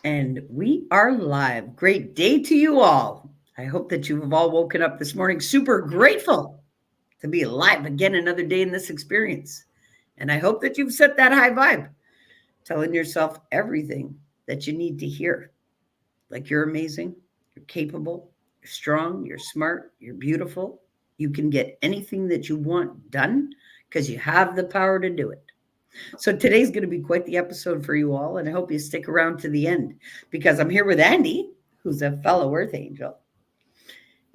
And we are live. Great day to you all. I hope that you have all woken up this morning super grateful to be alive again another day in this experience. And I hope that you've set that high vibe, telling yourself everything that you need to hear. Like you're amazing, you're capable, you're strong, you're smart, you're beautiful. You can get anything that you want done because you have the power to do it. So today's going to be quite the episode for you all, and I hope you stick around to the end because I'm here with Andy, who's a fellow Earth Angel.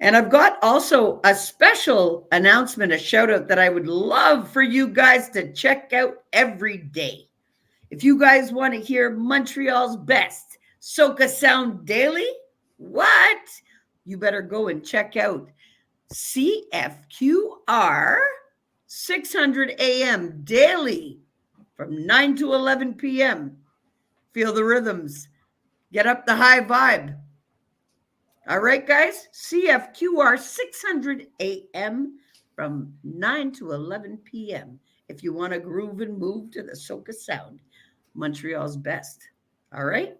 And I've got also a special announcement, a shout out that I would love for you guys to check out every day. If you guys want to hear Montreal's best Soca Sound Daily, what? You better go and check out CFQR 600 AM daily from 9 to 11 p.m. Feel the rhythms. Get up the high vibe. All right, guys? CFQR 600 AM from 9 to 11 p.m. if you want to groove and move to the Soca Sound, Montreal's best. All right?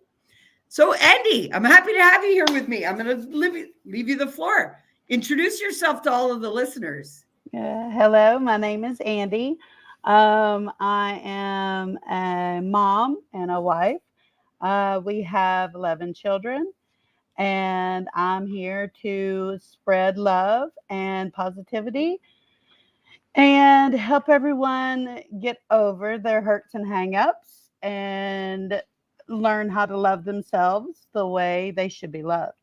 So, Andy, I'm happy to have you here with me. I'm going to leave you the floor. Introduce yourself to all of the listeners. Hello, my name is Andy. I am a mom and a wife. We have 11 children, and I'm here to spread love and positivity and help everyone get over their hurts and hangups and learn how to love themselves the way they should be loved.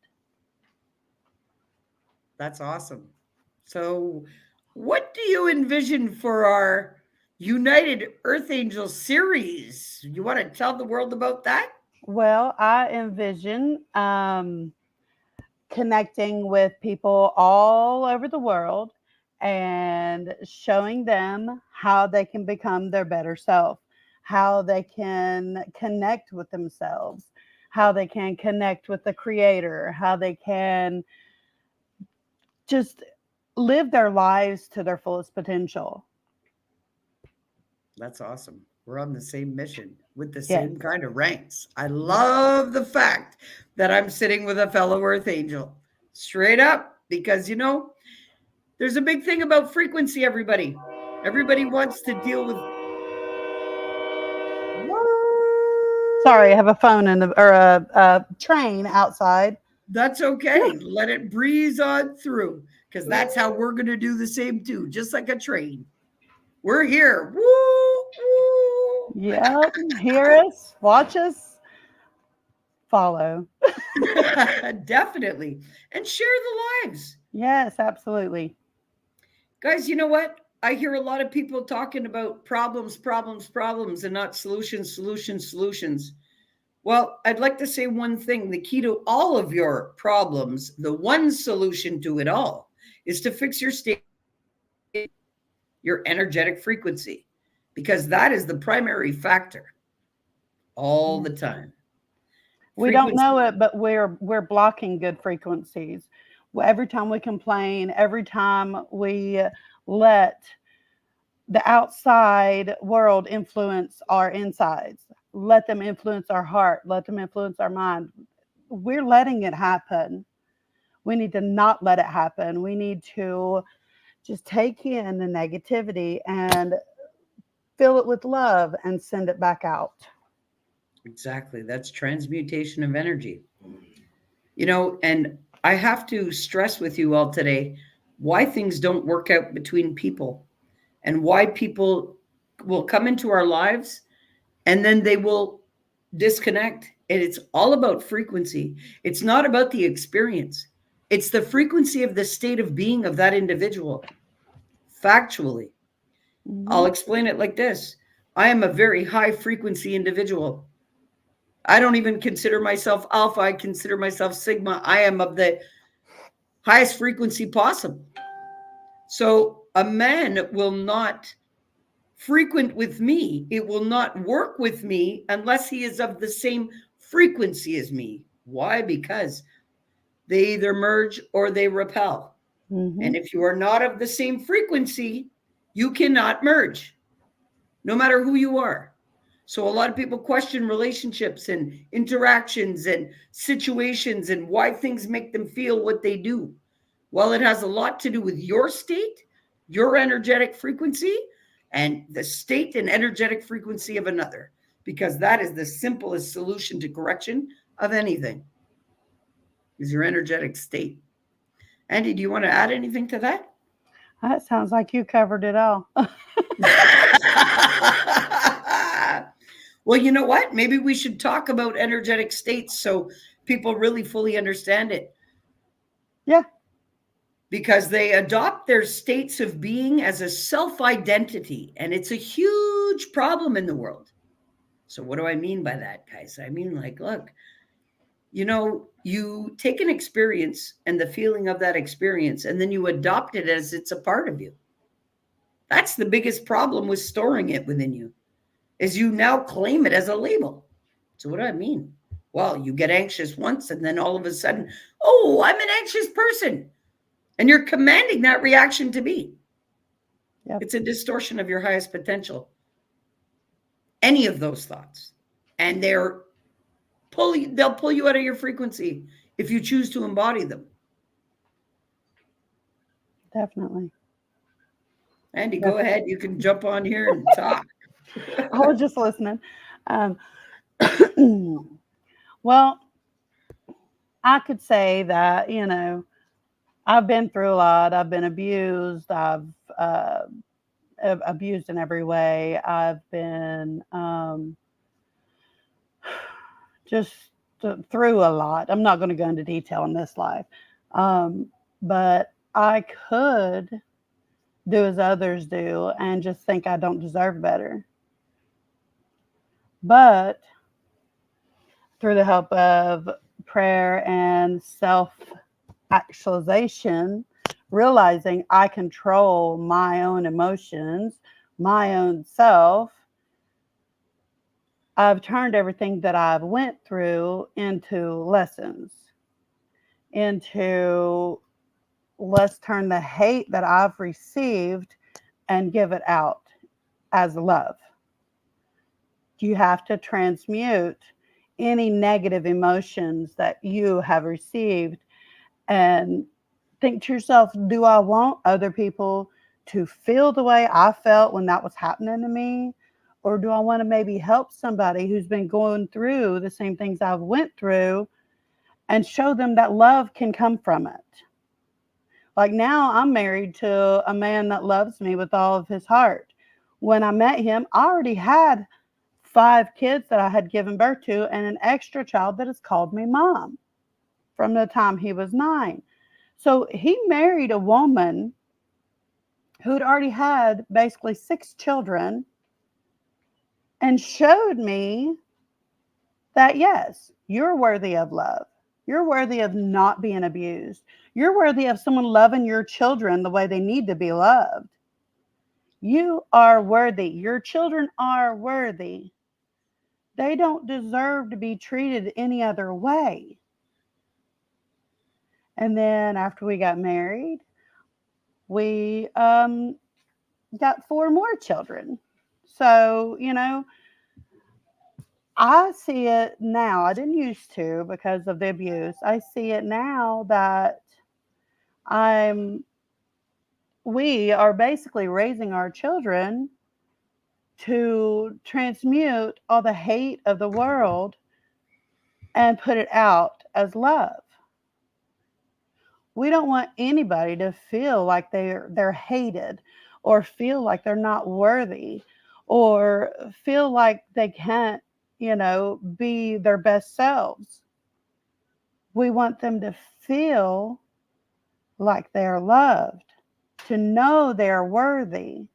That's awesome. So, what do you envision for our United Earth Angel series? You want to tell the world about that? Well, I envision connecting with people all over the world and showing them how they can become their better self, how they can connect with themselves, how they can connect with the creator, how they can just live their lives to their fullest potential. That's awesome. We're on the same mission with the Yes. same kind of ranks. I love the fact that I'm sitting with a fellow Earth Angel. Straight up, because there's a big thing about frequency, everybody. Everybody wants to deal with. Sorry, I have a phone or a train outside. That's okay. Let it breeze on through because that's how we're going to do the same too, just like a train. We're here. Woo, woo. Yep. Hear us, watch us, follow. Definitely. And share the lives. Yes, absolutely. Guys, you know what? I hear a lot of people talking about problems, problems, problems, and not solutions, solutions, solutions. Well, I'd like to say one thing. The key to all of your problems, the one solution to it all, is to fix your state, your energetic frequency, because that is the primary factor all the time. We don't know it, but we're blocking good frequencies. Every time we complain, every time we let the outside world influence our insides, let them influence our heart, let them influence our mind. We're letting it happen. We need to not let it happen. We need to just take in the negativity and fill it with love and send it back out. Exactly. That's transmutation of energy. And I have to stress with you all today why things don't work out between people and why people will come into our lives and then they will disconnect. And it's all about frequency. It's not about the experience. It's the frequency of the state of being of that individual. Factually, I'll Mhm. explain it like this. I am a very high frequency individual. I don't even consider myself alpha. I consider myself sigma. I am of the highest frequency possible. So a man will not frequent with me. It will not work with me unless he is of the same frequency as me. Why? Because they either merge or they repel. And Mhm. if you are not of the same frequency, you cannot merge, no matter who you are. So a lot of people question relationships and interactions and situations and why things make them feel what they do. Well, it has a lot to do with your state, your energetic frequency, and the state and energetic frequency of another, because that is the simplest solution to correction of anything, is your energetic state. Andy, do you want to add anything to that? That sounds like you covered it all. Well, you know what? Maybe we should talk about energetic states so people really fully understand it. Yeah. Because they adopt their states of being as a self identity, and it's a huge problem in the world. So, what do I mean by that, guys? I mean, like, look, you take an experience and the feeling of that experience, and then you adopt it as it's a part of you. That's the biggest problem with storing it within you, is you now claim it as a label. So, what do I mean? Well, you get anxious once, and then all of a sudden, oh, I'm an anxious person. And you're commanding that reaction to be. Yep. It's a distortion of your highest potential. Any of those thoughts. And they'll pull you out of your frequency if you choose to embody them. Definitely. Andy, go ahead. You can jump on here and talk. I was just listening. Well, I could say that, I've been through a lot. I've been abused. I've abused in every way. I've been just through a lot. I'm not going to go into detail in this life. But I could do as others do and just think I don't deserve better. But through the help of prayer and self-actualization, realizing I control my own emotions, my own self, I've turned everything that I've went through into lessons, into let's turn the hate that I've received and give it out as love. You have to transmute any negative emotions that you have received and think to yourself, do I want other people to feel the way I felt when that was happening to me? Or do I want to maybe help somebody who's been going through the same things I've went through and show them that love can come from it? Like now I'm married to a man that loves me with all of his heart. When I met him, I already had 5 kids that I had given birth to and an extra child that has called me mom from the time he was 9. So he married a woman who'd already had basically 6 children and showed me that, yes, you're worthy of love. You're worthy of not being abused. You're worthy of someone loving your children the way they need to be loved. You are worthy. Your children are worthy. They don't deserve to be treated any other way. And then after we got married, we got 4 more children. So, I see it now. I didn't used to because of the abuse. I see it now that we are basically raising our children to transmute all the hate of the world and put it out as love. We don't want anybody to feel like they're hated or feel like they're not worthy or feel like they can't, be their best selves. We want them to feel like they're loved, to know they're worthy,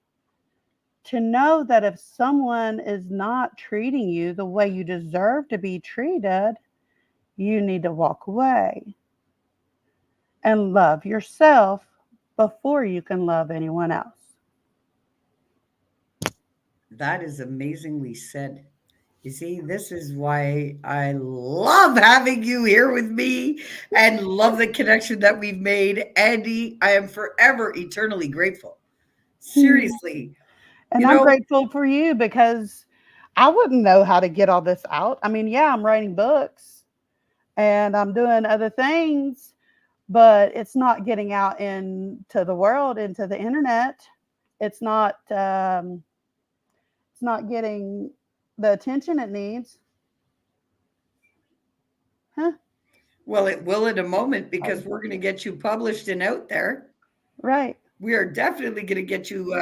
to know that if someone is not treating you the way you deserve to be treated, you need to walk away and love yourself before you can love anyone else. That is amazingly said. You see, this is why I love having you here with me and love the connection that we've made. Andy, I am forever eternally grateful. Seriously. And I'm grateful for you because I wouldn't know how to get all this out. I mean, yeah, I'm writing books and I'm doing other things, but it's not getting out into the world, into the internet. It's not. It's not getting the attention it needs. Huh? Well, it will in a moment Oh, because we're going to get you published and out there. right. We are definitely going to get you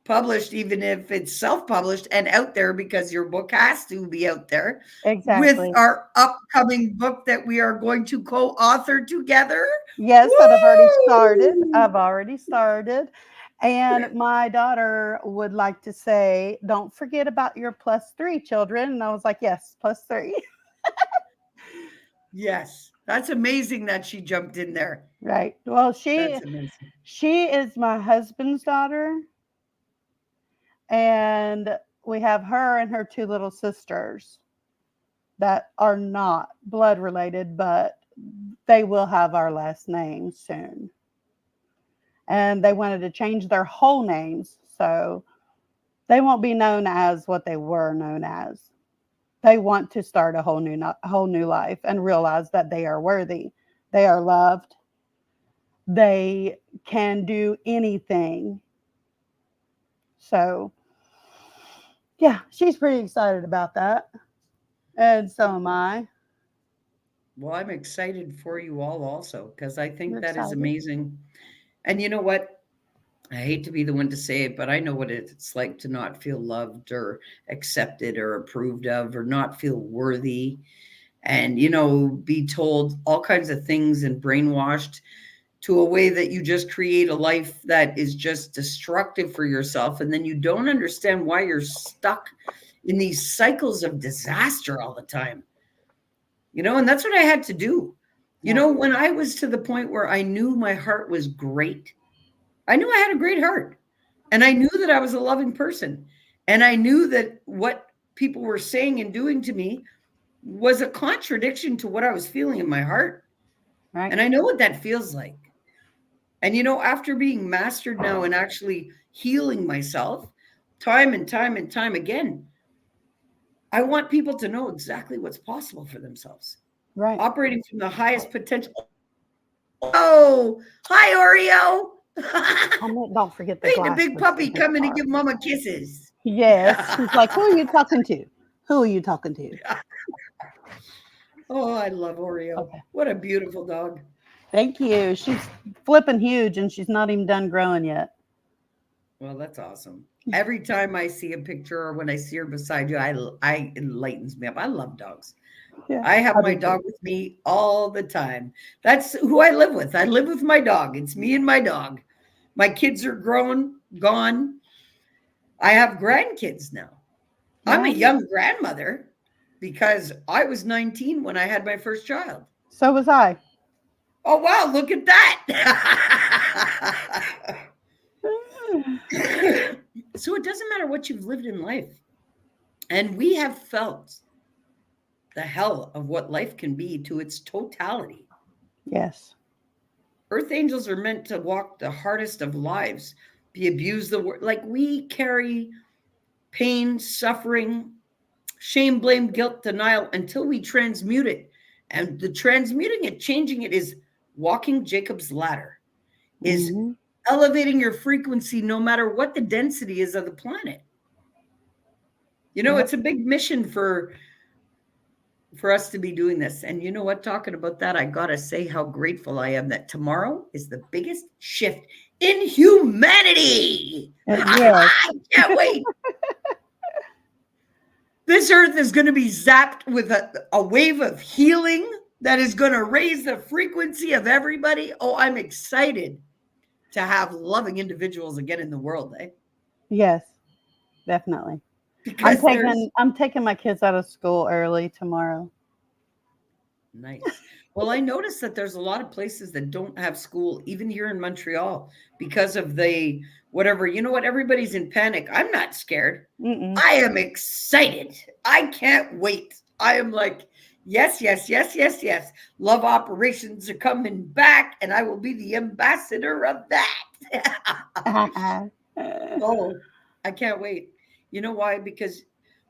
published, even if it's self-published and out there, because your book has to be out there with Exactly. our upcoming book that we are going to co-author together. Yes, that I've already started. Woo! I've already started. And my daughter would like to say, don't forget about your +3 children. And I was like, yes, +3. Yes, that's amazing that she jumped in there. Right. Well, That's amazing. she is my husband's daughter, and we have her and her two little sisters that are not blood related, but they will have our last name soon. And they wanted to change their whole names, so they won't be known as what they were known as. They want to start a whole new life and realize that they are worthy. They are loved. They can do anything. So, yeah, she's pretty excited about that. And so am I. Well, I'm excited for you all also because I We're think that is excited. amazing. And you know what? I hate to be the one to say it, but I know what it's like to not feel loved or accepted or approved of or not feel worthy and, be told all kinds of things and brainwashed to a way that you just create a life that is just destructive for yourself. And then you don't understand why you're stuck in these cycles of disaster all the time. And that's what I had to do. Yeah. When I was to the point where I knew my heart was great, I knew I had a great heart. And I knew that I was a loving person. And I knew that what people were saying and doing to me was a contradiction to what I was feeling in my heart. Right. And I know what that feels like. And after being mastered now and actually healing myself time and time and time again, I want people to know exactly what's possible for themselves, Right. operating from the highest potential. Oh, hi, Oreo. I mean, don't forget the Ain't a big glasses puppy in his coming to car. give mama kisses. Yes. He's like, who are you talking to? Who are you talking to? Oh, I love Oreo. Okay. What a beautiful dog. Thank you. She's flipping huge and she's not even done growing yet. Well, that's awesome. Every time I see a picture or when I see her beside you, I it lightens me up. I love dogs. Yeah. I have I my do too. dog with me all the time. That's who I live with. I live with my dog. It's me and my dog. My kids are grown, gone. I have grandkids now. I'm a Yeah. young grandmother because I was 19 when I had my first child. So was I. Oh, wow, look at that. So it doesn't matter what you've lived in life. And we have felt the hell of what life can be to its totality. Yes. Earth angels are meant to walk the hardest of lives, be abused the word. Like we carry pain, suffering, shame, blame, guilt, denial until we transmute it. And the transmuting it, changing it is walking Jacob's ladder, is Hmm. elevating your frequency no matter what the density is of the planet. Yep. It's a big mission for us to be doing this. And you know what? Talking about that, I gotta say how grateful I am that tomorrow is the biggest shift in humanity. Yes. I can't wait. This earth is going to be zapped with a wave of healing that is going to raise the frequency of everybody. Oh, I'm excited to have loving individuals again in the world, eh? Yes. Definitely. Because there's I'm taking my kids out of school early tomorrow. nice. Well, I noticed that there's a lot of places that don't have school, even here in Montreal, because of the whatever. You know what? Everybody's in panic. I'm not scared. Mm-mm. I am excited. I can't wait. I am like, yes, yes, yes, yes, yes. Love operations are coming back, and I will be the ambassador of that. Oh, I can't wait. You know why? Because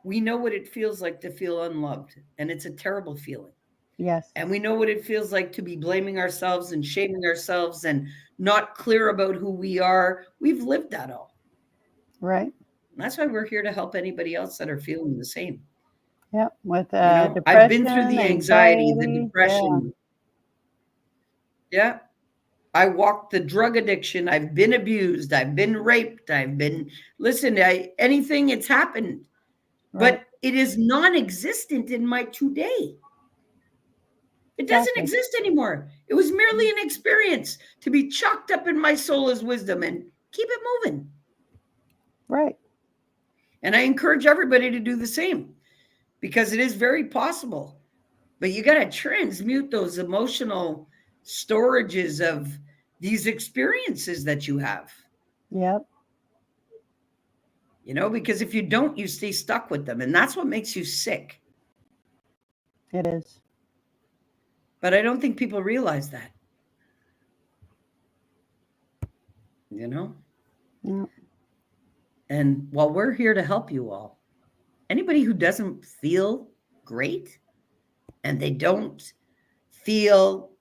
we know what it feels like to feel unloved, and it's a terrible feeling. Yes. And we know what it feels like to be blaming ourselves and shaming ourselves and not clear about who we are. We've lived that all. Right. And that's why we're here to help anybody else that are feeling the same. Yep. With I've been through depression, the anxiety, the anxiety. Yeah. depression. Yeah. I walked the drug addiction. I've been abused. I've been raped. Listen, anything, it's happened. Right. But it is non existent in my today. It doesn't Exactly. exist anymore. It was merely an experience to be chalked up in my soul as wisdom and keep it moving. Right. And I encourage everybody to do the same because it is very possible. But you got to transmute those emotional storages of these experiences that you have. Yep. Because if you don't, you stay stuck with them. And that's what makes you sick. It is. But I don't think people realize that. You know? Yep. And while we're here to help you all, anybody who doesn't feel great and they don't feel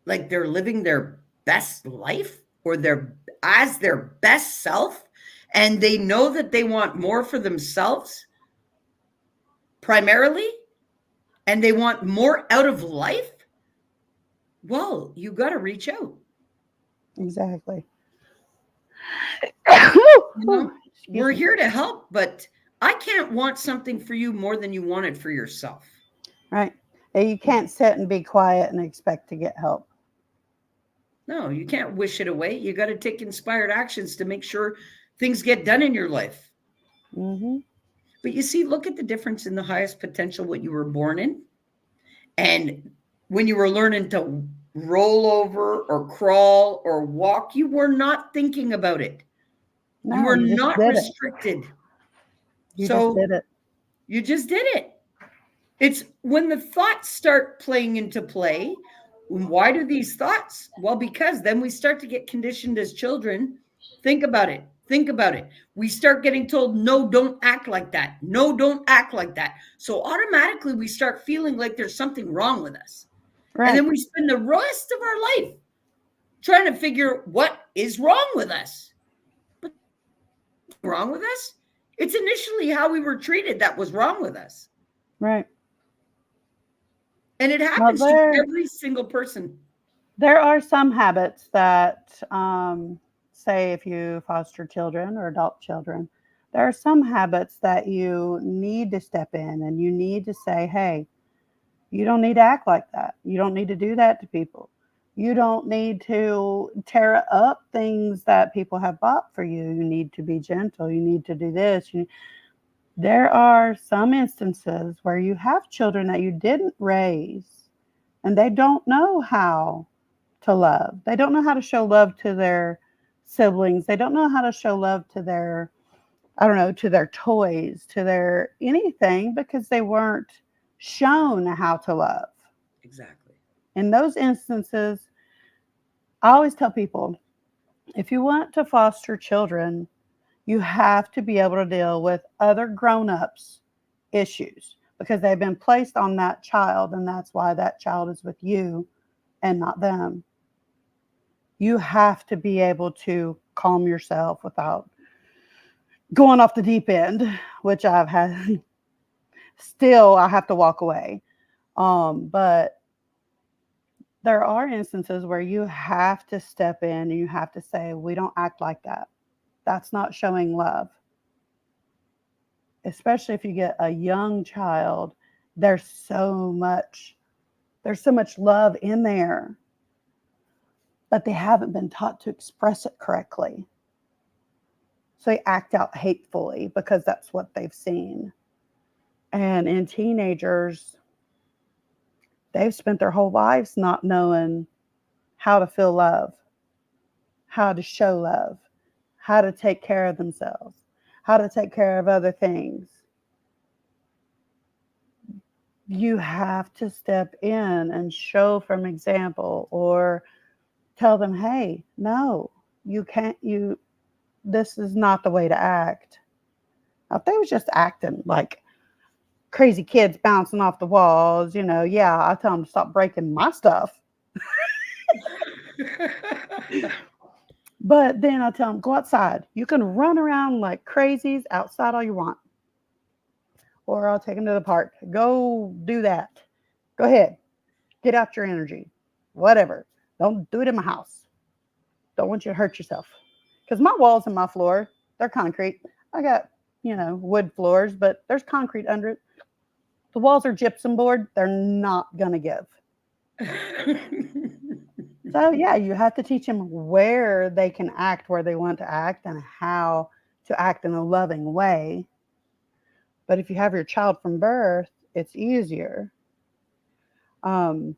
like they're living their best life or their best self, and they know that they want more for themselves primarily, and they want more out of life, well, you got to reach out. Exactly. We're here to help, but I can't want something for you more than you want it for yourself. Right. You can't sit and be quiet and expect to get help. No, you can't wish it away. You got to take inspired actions to make sure things get done in your life. Mm-hmm. But you see, look at the difference in the highest potential, what you were born in, and when you were learning to roll over or crawl or walk, you were not thinking about it. No, You were you just not did it. restricted. You just So did it. you just did it. It's when the thoughts start playing into play. Why do these thoughts? Well, because then we start to get conditioned as children. Think about it. Think about it. We start getting told, no, don't act like that. No, don't act like that. So automatically we start feeling like there's something wrong with us. Right. And then we spend the rest of our life trying to figure what is wrong with us. But wrong with us? It's initially how we were treated that was wrong with us. Right. And it happens to every single person. There are some habits that, say, if you foster children or adopt children, there are some habits that you need to step in and you need to say, hey, you don't need to act like that. You don't need to do that to people. You don't need to tear up things that people have bought for you. You need to be gentle. You need to do this. There are some instances where you have children that you didn't raise and they don't know how to love. They don't know how to show love to their siblings. They don't know how to show love to their, I don't know, to their toys, to their anything because they weren't shown how to love. Exactly. In those instances, I always tell people, if you want to foster children, you have to be able to deal with other grown-ups issues because they've been placed on that child, and that's why that child is with you and not them. You have to be able to calm yourself without going off the deep end, which I've had. Still, I have to walk away. But there are instances where you have to step in and you have to say, we don't act like that. That's not showing love. Especially if you get a young child, there's so much love in there, but they haven't been taught to express it correctly. So they act out hatefully because that's what they've seen. And in teenagers, they've spent their whole lives not knowing how to feel love, how to show love, how to take care of themselves, how to take care of other things. You have to step in and show from example or tell them, hey, no, you can't, this is not the way to act. Now, if they was just acting like crazy kids bouncing off the walls, yeah, I tell them to stop breaking my stuff. But then I tell them, go outside. You can run around like crazies outside all you want. Or I'll take them to the park. Go do that. Go ahead. Get out your energy. Whatever. Don't do it in my house. Don't want you to hurt yourself. Because my walls and my floor, they're concrete. I got, wood floors, but there's concrete under it. The walls are gypsum board. They're not going to give. So, yeah, you have to teach them where they can act, where they want to act, and how to act in a loving way. But if you have your child from birth, it's easier. But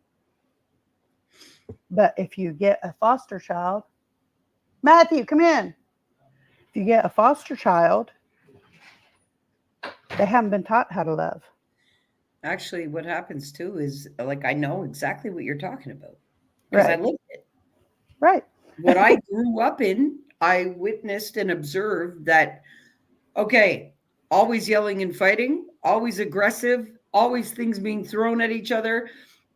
if you get a foster child, Matthew, come in. If you get a foster child, they haven't been taught how to love. Actually, what happens too is like I know exactly what you're talking about because I Right. lived it. Right. What I grew up in, I witnessed and observed that, okay, always yelling and fighting, always aggressive, always things being thrown at each other.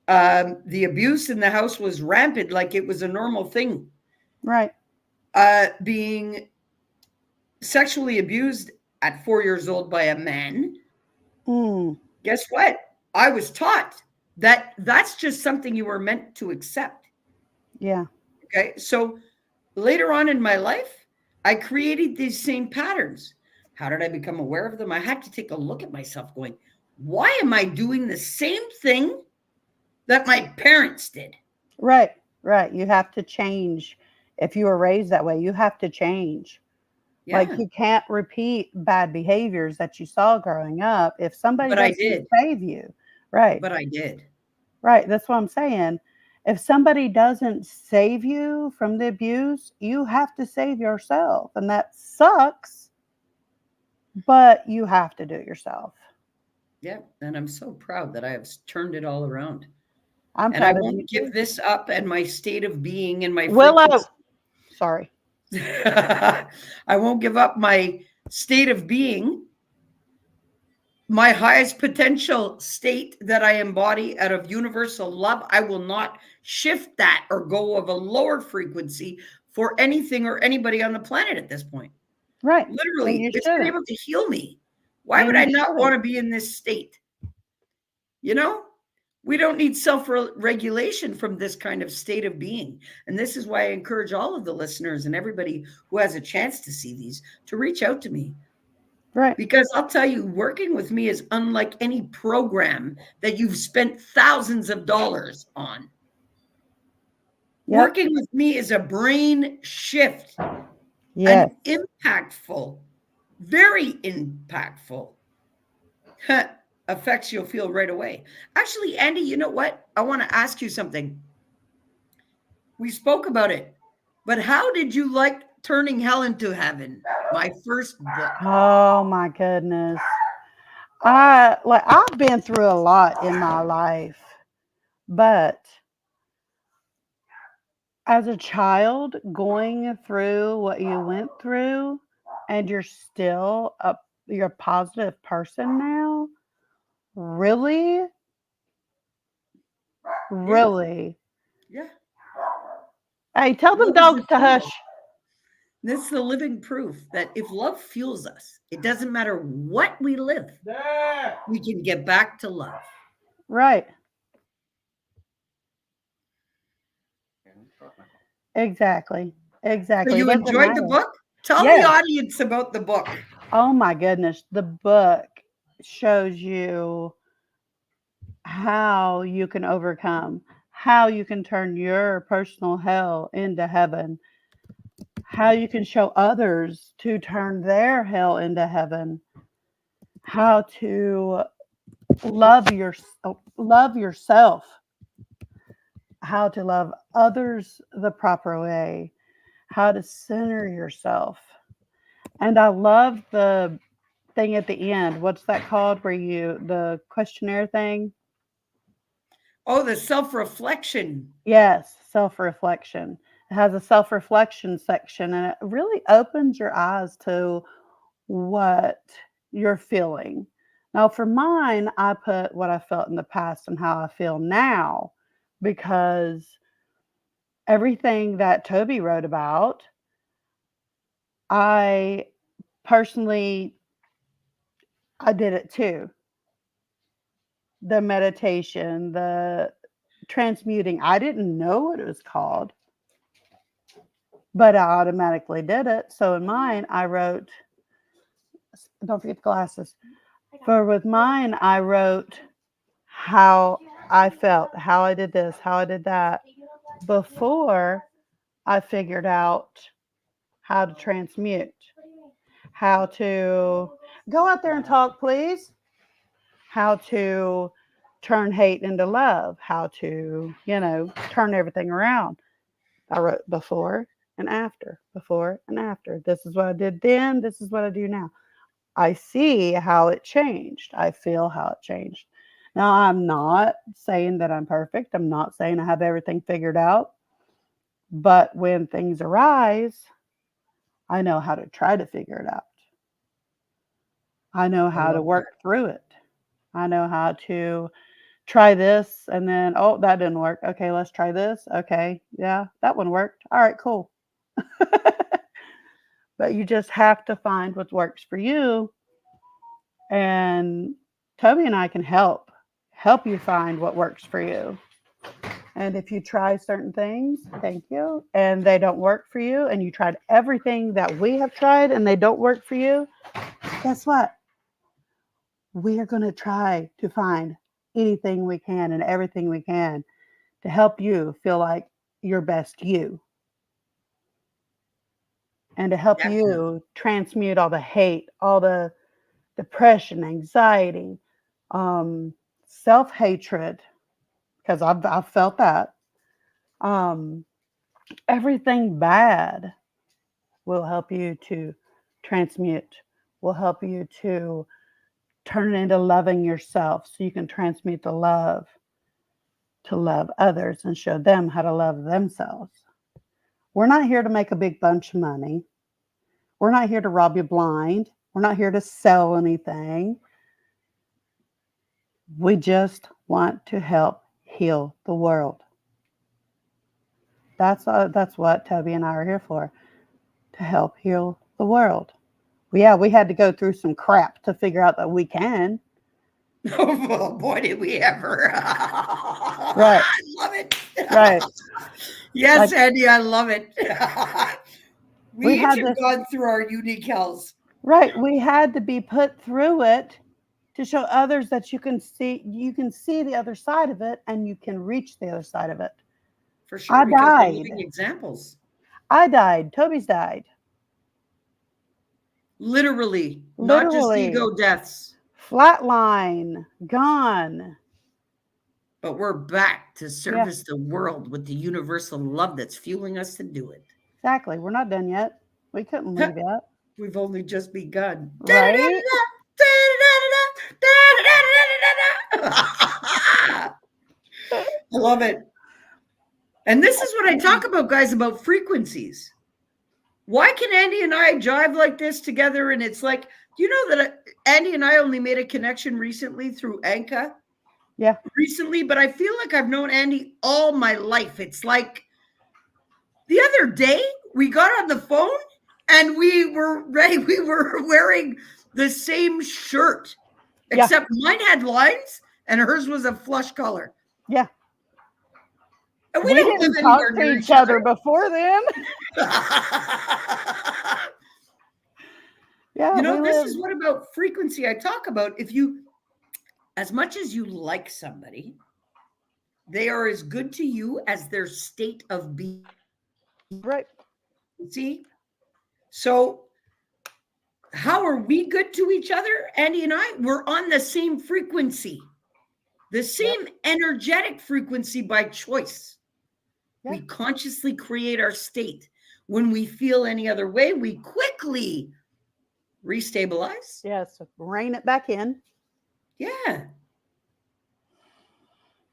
The abuse in the house was rampant, like it was a normal thing. Right. Being sexually abused at 4 years old by a man. Guess what? I was taught that that's just something you were meant to accept. Yeah. Okay. So later on in my life, I created these same patterns. How did I become aware of them? I had to take a look at myself going, why am I doing the same thing that my parents did? Right. Right. You have to change. If you were raised that way, you have to change. Like Yeah. you can't repeat bad behaviors that you saw growing up if somebody But I doesn't did. save you. Right. But I did. Right. That's what I'm saying. If somebody doesn't save you from the abuse, you have to save yourself. And that sucks, but you have to do it yourself. Yeah. And I'm so proud that I have turned it all around. I'm And I proud of you won't give too. this up and my state of being and my Willow. frequency. Sorry. I won't give up my state of being, my highest potential state that I embody out of universal love. I will not shift that or go of a lower frequency for anything or anybody on the planet at this point. Right. And Literally, you it's been shouldn't. able to heal me. Why And would you I not want shouldn't. to be in this state? You know, we don't need self regulation from this kind of state of being. And this is why I encourage all of the listeners and everybody who has a chance to see these to reach out to me. Right. Because I'll tell you, working with me is unlike any program that you've spent thousands of dollars on. Yep. Working with me is a brain shift, Yes. an impactful, very impactful effects you'll feel right away. Actually, Andy, you know what? I want to ask you something. We spoke about it, but how did you like Turning Hell into Heaven, my first book? Oh my goodness. I've been through a lot in my life, but as a child going through what you went through and you're a positive person now, really? Yeah, Really? yeah. Hey, tell them Love is dogs the to hush. fuel. This is the living proof that if love fuels us, it doesn't matter what we live, we can get back to love. Right. Exactly. So Exactly. It you doesn't enjoyed the matter. book? Tell the Yes. audience about the book. Oh my goodness. The book shows you how you can overcome, how you can turn your personal hell into heaven, how you can show others to turn their hell into heaven, how to love your love yourself, how to love others the proper way, how to center yourself. And I love the thing at the end. What's that called? Where the questionnaire thing? Oh, the self reflection. Yes, self reflection. It has a self reflection section and it really opens your eyes to what you're feeling. Now, for mine, I put what I felt in the past and how I feel now because everything that Toby wrote about, I personally, I did it too. The meditation, the transmuting. I didn't know what it was called, but I automatically did it. So in mine, I wrote, don't forget the glasses. For with mine, I wrote how I felt, how I did this, how I did that before I figured out how to transmute, how to go out there and talk, please, how to turn hate into love, how to, turn everything around. I wrote before and after, before and after. This is what I did then, this is what I do now. I see how it changed. I feel how it changed. Now, I'm not saying that I'm perfect. I'm not saying I have everything figured out. But when things arise, I know how to try to figure it out. I know I how to love that. work through it. I know how to try this and then, oh, that didn't work. Okay, let's try this. Okay, yeah, that one worked. All right, cool. But you just have to find what works for you. And Toby and I can help you find what works for you. And if you try certain things, thank you, and they don't work for you, and you tried everything that we have tried and they don't work for you, guess what? We are going to try to find anything we can and everything we can to help you feel like your best you and to help Definitely. you transmute all the hate, all the depression, anxiety, um, self hatred, because I've felt that. Um, Everything bad will help you to transmute, will help you to turn it into loving yourself so you can transmute the love to love others and show them how to love themselves. We're not here to make a big bunch of money. We're not here to rob you blind. We're not here to sell anything. We just want to help heal the world. That's what Toby and I are here for, to help heal the world. Yeah, we had to go through some crap to figure out that we can. Oh boy, did we ever. Right, I love it. right. Yes, Like Andy, I love it. we We each had have this, gone through our unique hells. right. We had to be put through it to show others that you can see the other side of it and you can reach the other side of it. For sure, I because we're died. living examples. I died. Toby's died. Literally, not just Literally. ego deaths, Flatline. Gone. but we're back to Yeah, service the world with the universal love that's fueling us to do it. exactly. We're not done yet. We couldn't leave yet. We've only just begun. Right? I love it. And this is what I talk about, guys, about frequencies. Why can Andy and I jive like this together? And it's like, you know that Andy and I only made a connection recently through Anka Yeah. recently, but I feel like I've known Andy all my life. It's like the other day we got on the phone and we were ready. We were wearing the same shirt, Yeah. except mine had lines and hers was a flush color. Yeah. And we We don't live didn't anywhere talk to near each each other. other before then. Yeah, You we know, this live. is what about frequency I talk about. If you, as much as you like somebody, they are as good to you as their state of being. Right. See? So, how are we good to each other, Andy and I? We're on the same frequency, the Yep. same energetic frequency by choice. Yeah. We consciously create our state. When we feel any other way, we quickly restabilize. Yeah. So rein it back in. Yeah.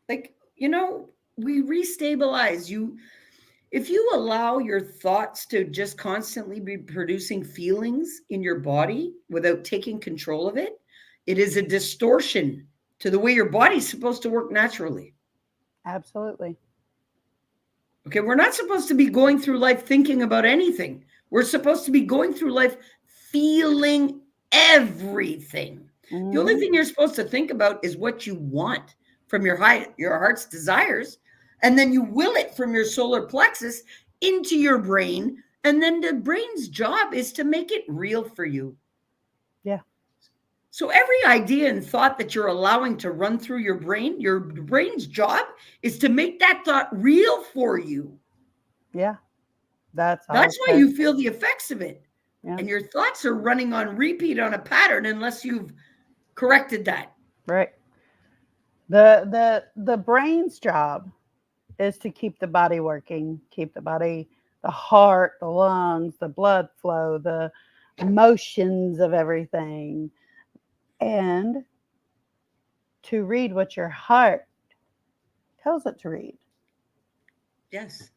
Like, we restabilize. If you allow your thoughts to just constantly be producing feelings in your body without taking control of it, it is a distortion to the way your body's supposed to work naturally. Absolutely. Okay, we're not supposed to be going through life thinking about anything. We're supposed to be going through life feeling everything. The only Hmm. thing you're supposed to think about is what you want from your heart's desires, and then you will it from your solar plexus into your brain, and then the brain's job is to make it real for you. Yeah. So every idea and thought that you're allowing to run through your brain's job is to make that thought real for you. Yeah. That's all That's it's why there. you feel the effects of it. Yeah. And your thoughts are running on repeat on a pattern unless you've corrected that. Right. The brain's job is to keep the body working, keep the body, the heart, the lungs, the blood flow, the emotions of everything, and to read what your heart tells it to read. Yes.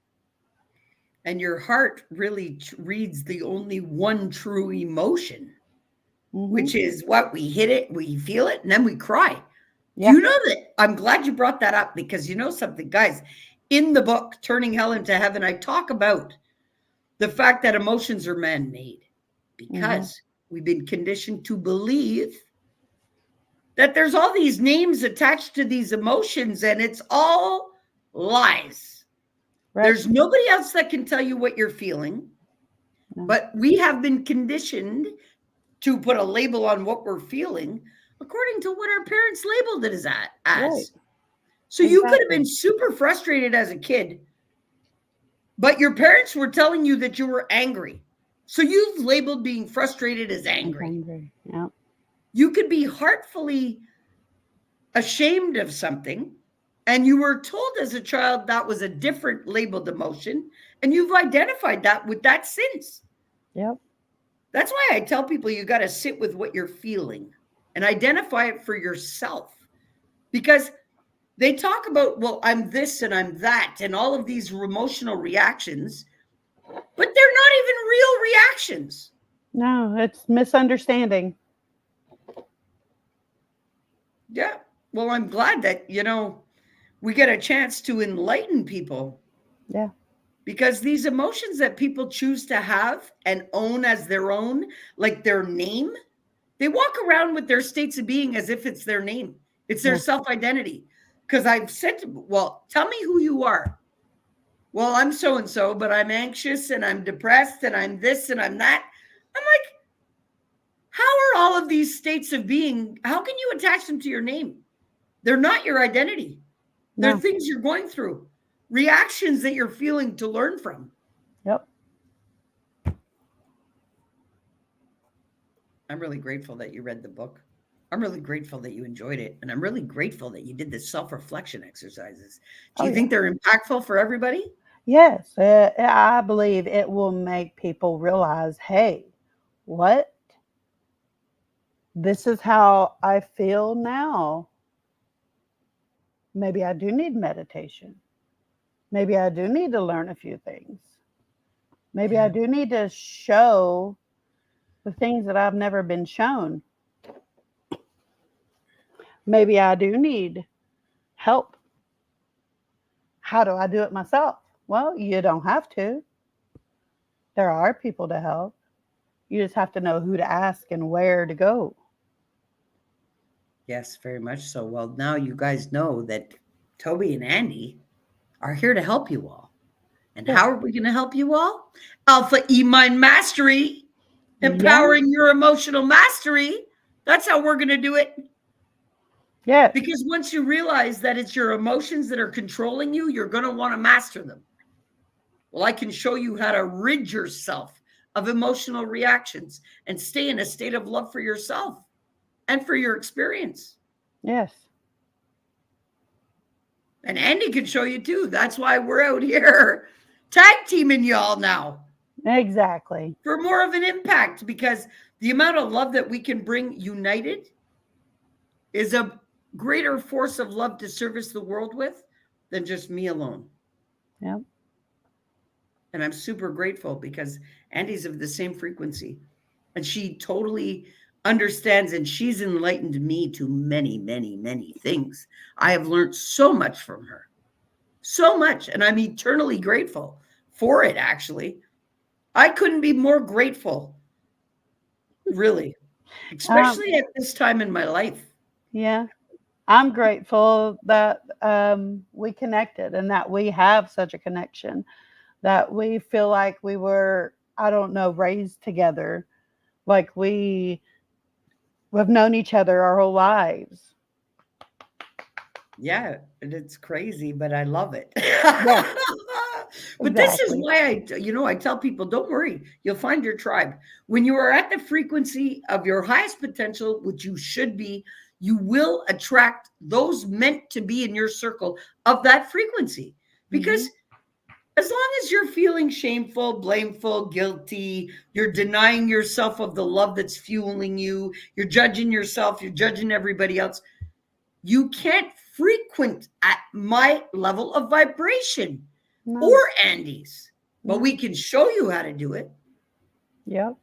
And your heart really reads the only one true emotion, Hmm. which is what we hit it, we feel it, and then we cry. Do Yeah. you know that? I'm glad you brought that up because you know something, guys. In the book, Turning Hell into Heaven, I talk about the fact that emotions are man made Hmm. because we've been conditioned to believe that there's all these names attached to these emotions and it's all lies. Right. There's nobody else that can tell you what you're feeling, No. but we have been conditioned to put a label on what we're feeling according to what our parents labeled it Right. as. So you could have been Exactly. super frustrated as a kid, but your parents were telling you that you were angry. So you've labeled being frustrated as As angry. angry. Yeah. You could be heartfully ashamed of something, and you were told as a child that was a different labeled emotion, and you've identified that with that since. Yep. That's why I tell people you got to sit with what you're feeling and identify it for yourself, because they talk about, well, I'm this and I'm that, and all of these emotional reactions, but they're not even real reactions. No, it's misunderstanding. Yeah. Well, I'm glad that, we get a chance to enlighten people Yeah. because these emotions that people choose to have and own as their own, like their name, they walk around with their states of being as if it's their name, it's their Yeah. self identity. Because I've said, well, tell me who you are. Well, I'm so and so, but I'm anxious and I'm depressed and I'm this and I'm that. I'm like, how are all of these states of being? How can you attach them to your name? They're not your identity. They're No. things you're going through, reactions that you're feeling to learn from. Yep. I'm really grateful that you read the book. I'm really grateful that you enjoyed it. And I'm really grateful that you did the self reflection exercises. Do Oh you yeah. think they're impactful for everybody? Yes. I believe it will make people realize, hey, what? This is how I feel now. Maybe I do need meditation. Maybe I do need to learn a few things. Maybe I Yeah. do need to show the things that I've never been shown. Maybe I do need help. How do I do it myself? Well, you don't have to. There are people to help. You just have to know who to ask and where to go. Yes, very much so. Well, now you guys know that Toby and Andy are here to help you all. And Yeah. how are we going to help you all? Alpha E Mind Mastery, Yeah. empowering your emotional mastery. That's how we're going to do it. Yes. Because once you realize that it's your emotions that are controlling you, you're going to want to master them. Well, I can show you how to rid yourself of emotional reactions and stay in a state of love for yourself and for your experience. Yes. And Andy can show you too. That's why we're out here tag teaming y'all now Exactly. for more of an impact, because the amount of love that we can bring united is a greater force of love to service the world with than just me alone. Yep. And I'm super grateful because Andy's of the same frequency. And she totally understands and she's enlightened me to many, many, many things. I have learned so much from her. So much. And I'm eternally grateful for it, actually. I couldn't be more grateful, really, Um, especially at this time in my life. yeah, I'm grateful that we connected and that we have such a connection, that we feel like we were, I don't know, raised together, like we've known each other our whole lives. Yeah, and it's crazy, but I love it. Yeah, But this is exactly. why I tell people, don't worry, you'll find your tribe. When you are at the frequency of your highest potential, which you should be, you will attract those meant to be in your circle of that frequency. Because Hmm. as long as you're feeling shameful, blameful, guilty, you're denying yourself of the love that's fueling you, you're judging yourself, you're judging everybody else, you can't frequent at my level of vibration or No, Andy's, but we no, can show you how to do it. yep,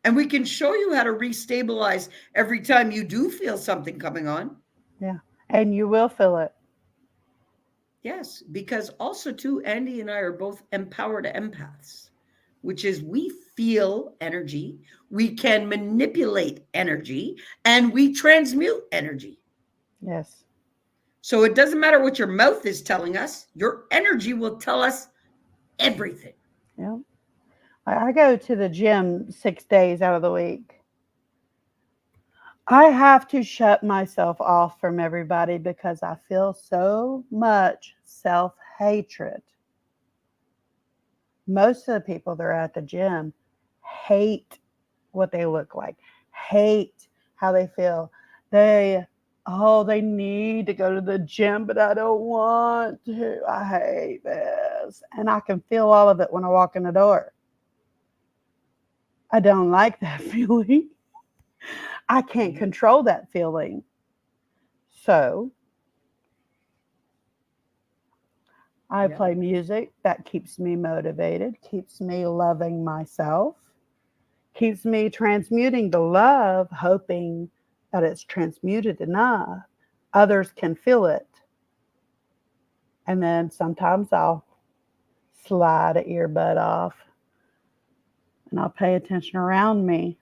And we can show you how to restabilize every time you do feel something coming on. yeah. And you will feel it. Yes, because also, too, Andy and I are both empowered empaths, which is we feel energy, we can manipulate energy, and we transmute energy. Yes. So it doesn't matter what your mouth is telling us, your energy will tell us everything. Yep. I go to the gym 6 days out of the week. I have to shut myself off from everybody because I feel so much self hatred. Most of the people that are at the gym hate what they look like, hate how they feel. They, oh, they need to go to the gym, but I don't want to. I hate this. And I can feel all of it when I walk in the door. I don't like that feeling. I can't Mhm. control that feeling. So I Yeah. play music that keeps me motivated, keeps me loving myself, keeps me transmuting the love, hoping that it's transmuted enough. Others can feel it. And then sometimes I'll slide an earbud off and I'll pay attention around me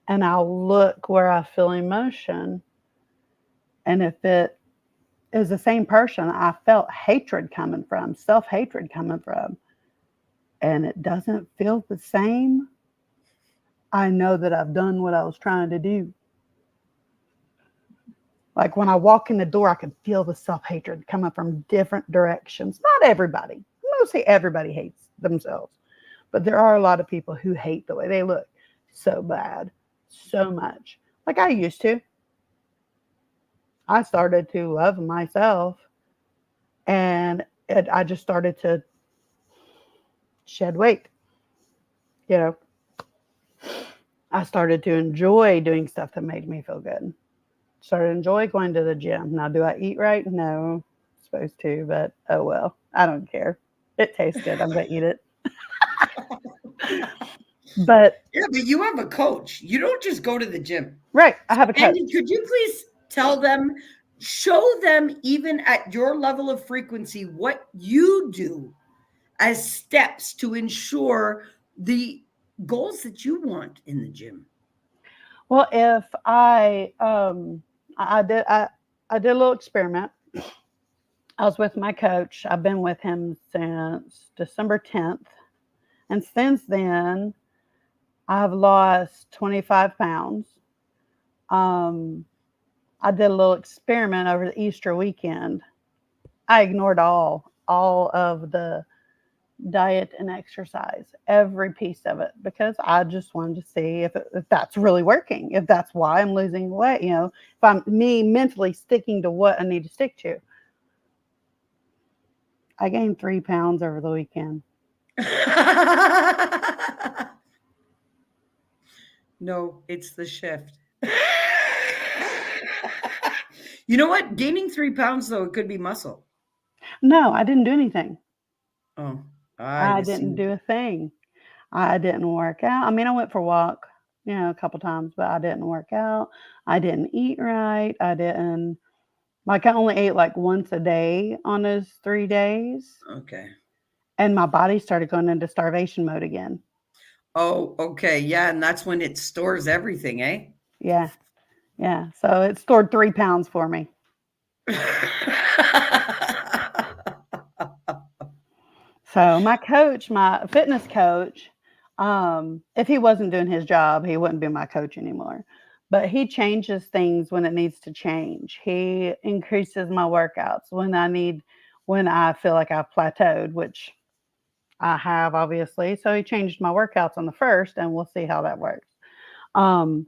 and I'll look where I feel emotion. And if it is the same person I felt hatred coming from, self hatred coming from, and it doesn't feel the same, I know that I've done what I was trying to do. Like when I walk in the door, I can feel the self hatred coming from different directions. Not everybody, mostly everybody hates themselves, but there are a lot of people who hate the way they look so bad, so much. Like I used to. I started to love myself and I just started to shed weight. You know, I started to enjoy doing stuff that made me feel good. Started to enjoy going to the gym. Now, do I eat right? No, I'm supposed to, but oh well. I don't care. It tastes good. I'm gonna eat it. But Yeah, but you have a coach. You don't just go to the gym. right, I So, have a Andy, coach. could you please tell them, show them even at your level of frequency what you do as steps to ensure the goals that you want in the gym? Well, if I did I did a little experiment. I was with my coach. I've been with him since December 10th, and since then I've lost 25 pounds. Um, I did a little experiment over the Easter weekend. I ignored all of the diet and exercise, every piece of it, because I just wanted to see if that's really working, if that's why I'm losing weight, if I'm me mentally sticking to what I need to stick to. I gained 3 pounds over the weekend. No, it's the shift. You know what? Gaining 3 pounds, though, it could be muscle. No, I didn't do anything. Oh, I you didn't see. do a thing. I didn't work out. I mean, I went for a walk, a couple times, but I didn't work out. I didn't eat right. I didn't like I only ate like once a day on those 3 days, Okay. and my body started going into starvation mode again. Oh, okay. Yeah, and that's when it stores everything, eh? Yeah. Yeah. So it stored 3 pounds for me. So my coach, my fitness coach, if he wasn't doing his job, he wouldn't be my coach anymore. But he changes things when it needs to change. He increases my workouts when I feel like I've plateaued, which I have obviously. So he changed my workouts on the first, and we'll see how that works. Um,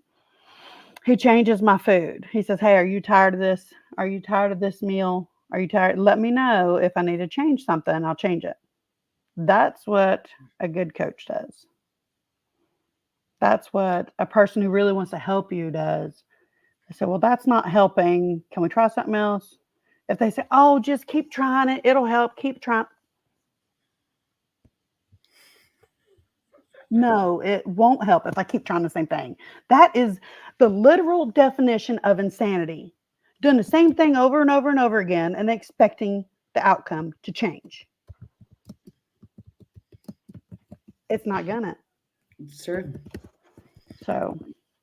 he changes my food. He says, "Hey, are you tired of this? Are you tired of this meal? Are you tired? Let me know if I need to change something. I'll change it." That's what a good coach does. That's what a person who really wants to help you does. I say, well, that's not helping. Can we try something else? If they say, oh, just keep trying it, it'll help, keep trying. No, it won't help if I keep trying the same thing. That is the literal definition of insanity. Doing the same thing over and over and over again and expecting the outcome to change. It's not gonna. Sure. So,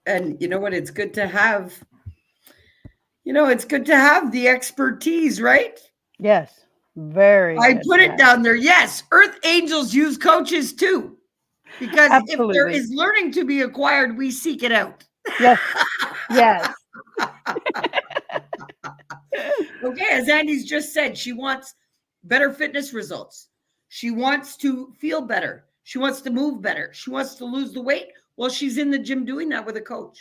And you know what? It's good to have the expertise, right? yes, very I good put to it have. down there. Yes, Earth angels use coaches too, because if there Absolutely. is learning to be acquired, we seek it out. Yes, yes. Okay, as Andy's just said, she wants better fitness results. She wants to feel better. She wants to move better. She wants to lose the weight. Well, she's in the gym doing that with a coach.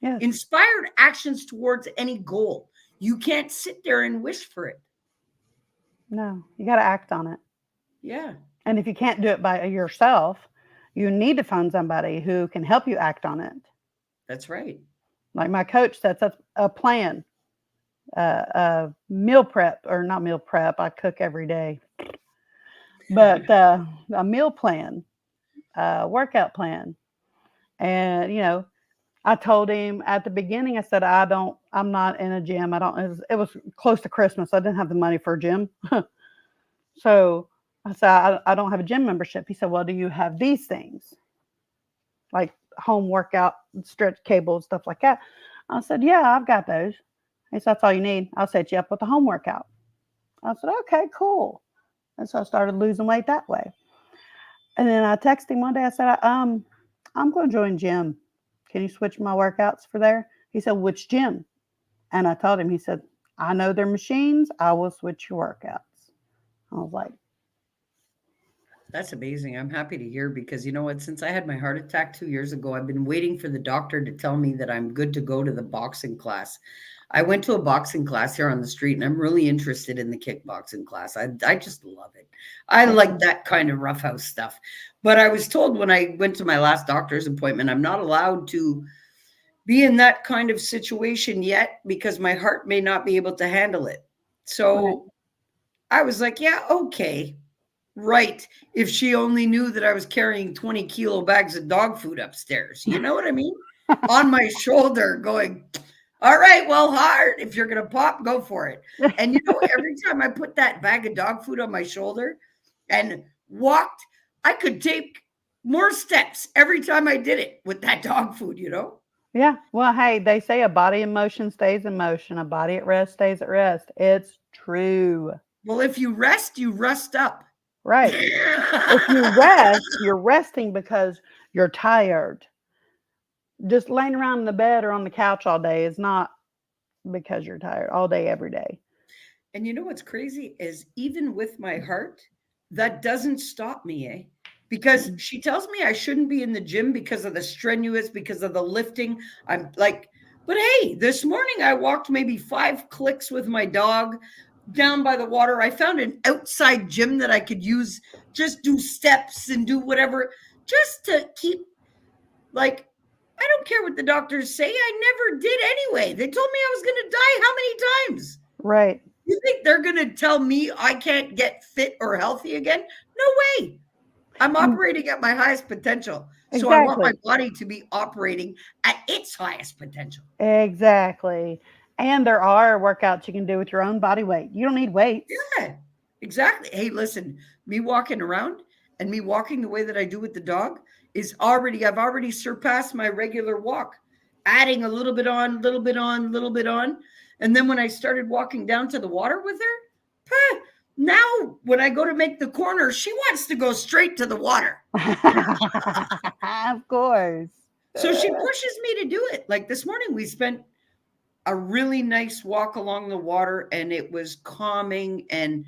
Yes. Inspired actions towards any goal. You can't sit there and wish for it. No, you got to act on it. Yeah, And if you can't do it by yourself, you need to find somebody who can help you act on it. that's right. Like my coach sets up a plan, a meal prep, or not meal prep. I cook every day, but a meal plan, a workout plan. And, I told him at the beginning, I said, I'm not in a gym. It was close to Christmas. I didn't have the money for a gym. So I said, I don't have a gym membership. He said, well, do you have these things? Like home workout, stretch cables, stuff like that. I said, yeah, I've got those. He said, that's all you need. I'll set you up with a home workout. I said, okay, cool. And so I started losing weight that way. And then I texted him one day. I said, I'm going to join gym. Can you switch my workouts for there? He said, which gym? And I told him, he said, I know their machines. I will switch your workouts. I was like, That's amazing. I'm happy to hear because you know what? Since I had my heart attack 2 years ago, I've been waiting for the doctor to tell me that I'm good to go to the boxing class. I went to a boxing class here on the street and I'm really interested in the kickboxing class. I just love it. I like that kind of roughhouse stuff. But I was told when I went to my last doctor's appointment, I'm not allowed to be in that kind of situation yet because my heart may not be able to handle it. right. So I was like, yeah, okay. Right. If she only knew that I was carrying 20-kilo bags of dog food upstairs. You know what I mean? On my shoulder, going, all right, well, hard. If you're going to pop, go for it. And every time I put that bag of dog food on my shoulder and walked, I could take more steps every time I did it with that dog food. Yeah. Well, hey, they say a body in motion stays in motion. A body at rest stays at rest. It's true. Well, if you rest, you rust up. Right. If you rest, you're resting because you're tired. Just laying around in the bed or on the couch all day is not because you're tired all day, every day. And you know what's crazy is even with my heart, that doesn't stop me, eh? Because Mm. she tells me I shouldn't be in the gym because of the strenuous, because of the lifting. I'm like, but hey, this morning I walked maybe 5 clicks with my dog down by the water. I found an outside gym that I could use, just do steps and do whatever, just to keep like, I don't care what the doctors say. I never did anyway. They told me I was going to die how many times? Right. You think they're going to tell me I can't get fit or healthy again? No way. I'm And operating at my highest potential. So I want my exactly. body to be operating at its highest potential. Exactly. And there are workouts you can do with your own body weight. You don't need weights. Yeah, exactly. Hey, listen, me walking around and me walking the way that I do with the dog I've already surpassed my regular walk, adding a little bit on, little bit on, little bit on. And then when I started walking down to the water with her, now when I go to make the corner, she wants to go straight to the water. Of course. So she pushes me to do it. Like this morning, we spent a really nice walk along the water and it was calming. And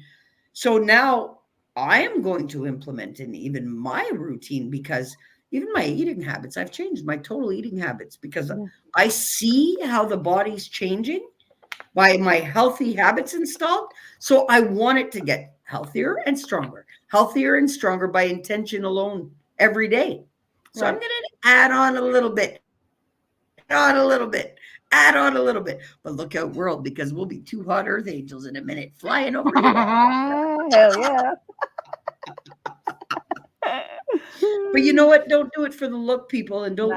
so now I am going to implement in even my routine because even my eating habits, I've changed my total eating habits because Yeah. I see how the body's changing by my healthy habits installed. So I want it to get healthier and stronger by intention alone every day. So I'm Right. going to add on a little bit, add on a little bit, add on a little bit. But look out, world, because we'll be two hot earth angels in a minute flying over you all. Hell yeah. But you know what? Don't do it for the look, people, and No.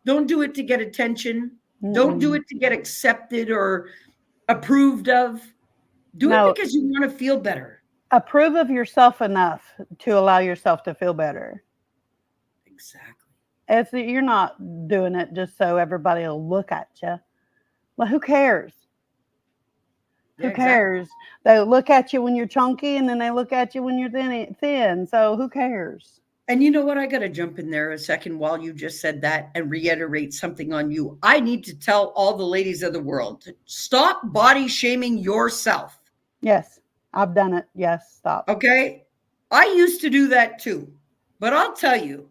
don't do it to get attention. Don't do Mm-mm. it to get accepted or approved of. Do it No. because you want to feel better. Approve of yourself enough to allow yourself to feel better. Exactly. You're not doing it just so everybody will look at you. Well, who cares? Yeah, Who exactly. cares? They look at you when you're chunky, and then they look at you when you're thin. So who cares? And you know what? I got to jump in there a second while you just said that and reiterate something on you. I need to tell all the ladies of the world to stop body shaming yourself. Yes, I've done it. Yes, stop. Okay. I used to do that too. But I'll tell you,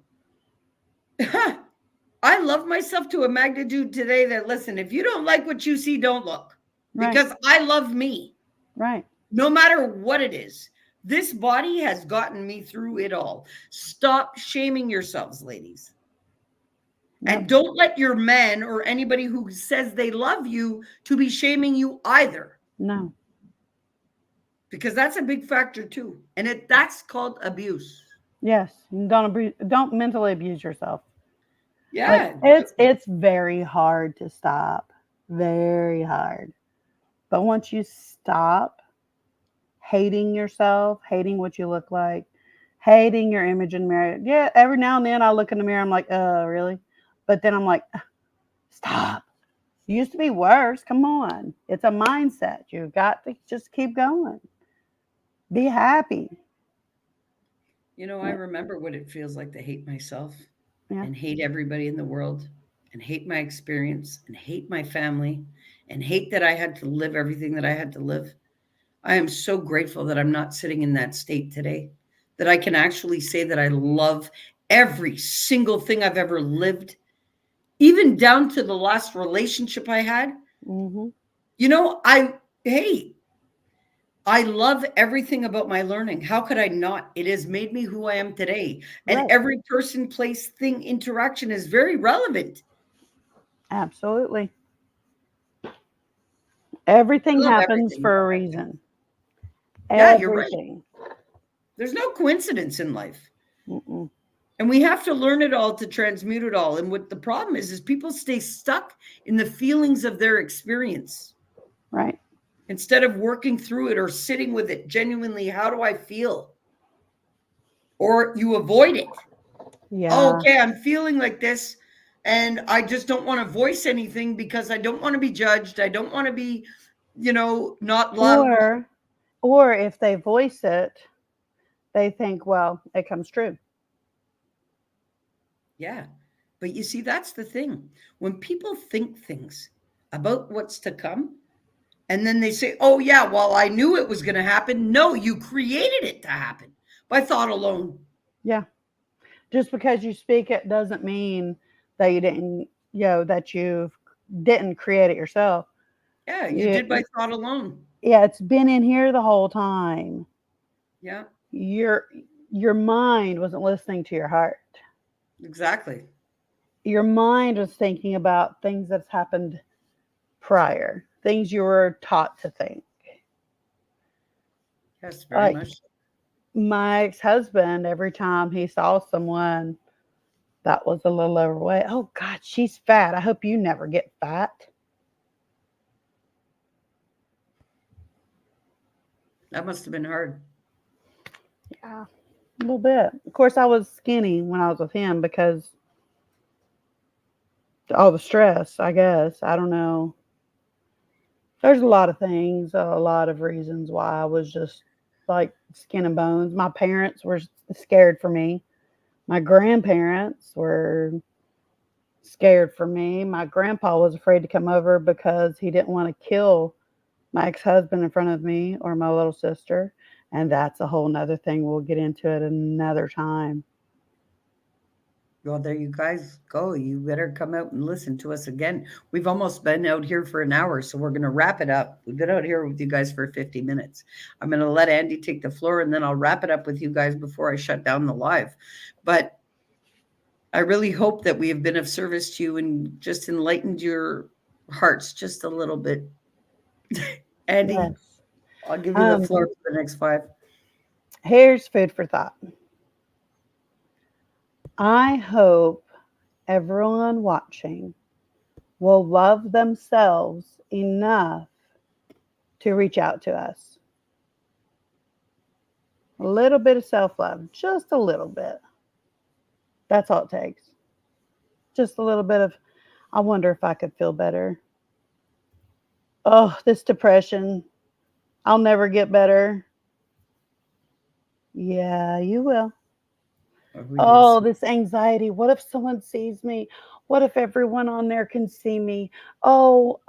I love myself to a magnitude today that, listen, if you don't like what you see, don't look Right, because I love me right. no matter what it is. This body has gotten me through it all. Stop shaming yourselves, ladies. Yep. And don't let your men or anybody who says they love you to be shaming you either, No. because that's a big factor too. And that's called abuse. Yes. Don't mentally abuse yourself. Like Yeah. it's very hard to stop. Very hard. But once you stop hating yourself, hating what you look like, hating your image in the mirror. Yeah, every now and then I look in the mirror, I'm like, really? But then I'm like, stop. It used to be worse. Come on. It's a mindset. You've got to just keep going. Be happy. I Yeah. remember what it feels like to hate myself Yeah. and hate everybody in the world and hate my experience and hate my family and hate that I had to live everything that I had to live. I am so grateful that I'm not sitting in that state today, that I can actually say that I love every single thing I've ever lived, even down to the last relationship I had. Hmm. Hey, I love everything about my learning. How could I not? It has made me who I am today. And Right. every person, place, thing, interaction is very relevant. Absolutely. I Everything love happens everything for a about it. reason. Yeah, you're right. Everything. There's no coincidence in life. Mm-mm. And we have to learn it all to transmute it all. And what the problem is people stay stuck in the feelings of their experience Right. instead of working through it or sitting with it genuinely. How do I feel? Or you avoid it. Oh, Yeah. okay, I'm feeling like this. And I just don't want to voice anything because I don't want to be judged. I don't want to be, not loved. Or or if they voice it, they think, well, it comes true. Yeah. But you see, that's the thing. When people think things about what's to come, and then they say, oh, yeah, well, I knew it was going to happen. No, you created it to happen by thought alone. Yeah. Just because you speak it doesn't mean that you didn't, that you didn't create it yourself. Yeah, you did by You, thought alone. yeah, it's been in here the whole time. Yeah, Your your mind wasn't listening to your heart. exactly. Your mind was thinking about things that's happened prior, things you were taught to think. Yes, very Like much. My ex-husband, every time he saw someone that was a little overweight, oh God, she's fat. I hope you never get fat. That must have been hard. Yeah, a little bit. Of course, I was skinny when I was with him because all the stress, I guess. I don't know. There's a lot of things, a lot of reasons why I was just like skin and bones. My parents were scared for me. My grandparents were scared for me. My grandpa was afraid to come over because he didn't want to kill my ex-husband in front of me or my little sister. And that's a whole nother thing. We'll get into it another time. Well, there you guys go. You better come out and listen to us again. We've almost been out here for an hour, so we're going to wrap it up. We've been out here with you guys for 50 minutes. I'm going to let Andy take the floor, and then I'll wrap it up with you guys before I shut down the live. But I really hope that we have been of service to you and just enlightened your hearts just a little bit. Andy, Yes. I'll give you the Um, floor for the next 5. Here's food for thought. I hope everyone watching will love themselves enough to reach out to us. A little bit of self love, just a little bit. That's all it takes. Just a little bit of, I wonder if I could feel better. Oh, this depression, I'll never get better. Yeah, you will. Oh, yes. Oh, this anxiety. What if someone sees me? What if everyone on there can see me? Oh,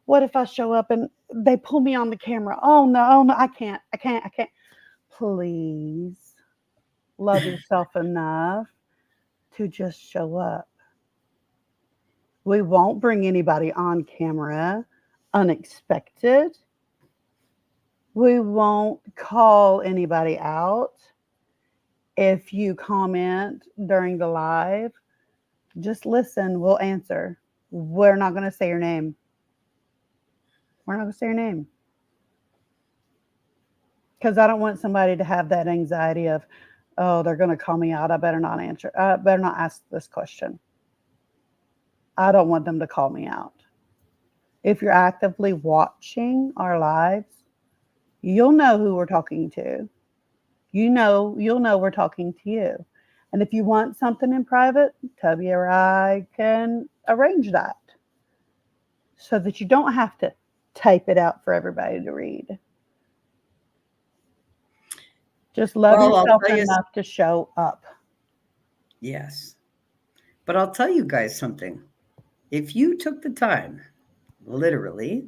what if I show up and they pull me on the camera? Oh no, I can't. I can't. I can't. Please love yourself enough to just show up. We won't bring anybody on camera unexpected. We won't call anybody out. If you comment during the live, just listen. We'll answer. We're not going to say your name. We're not going to say your name. Because I don't want somebody to have that anxiety of, oh, they're going to call me out. I better not answer. I better not ask this question. I don't want them to call me out. If you're actively watching our lives, you'll know who we're talking to. You'll know we're talking to you. And if you want something in private, Tobi or I can arrange that so that you don't have to type it out for everybody to read. Just love Well, I'll yourself tell you, enough to show up. yes. But I'll tell you guys something. If you took the time, literally,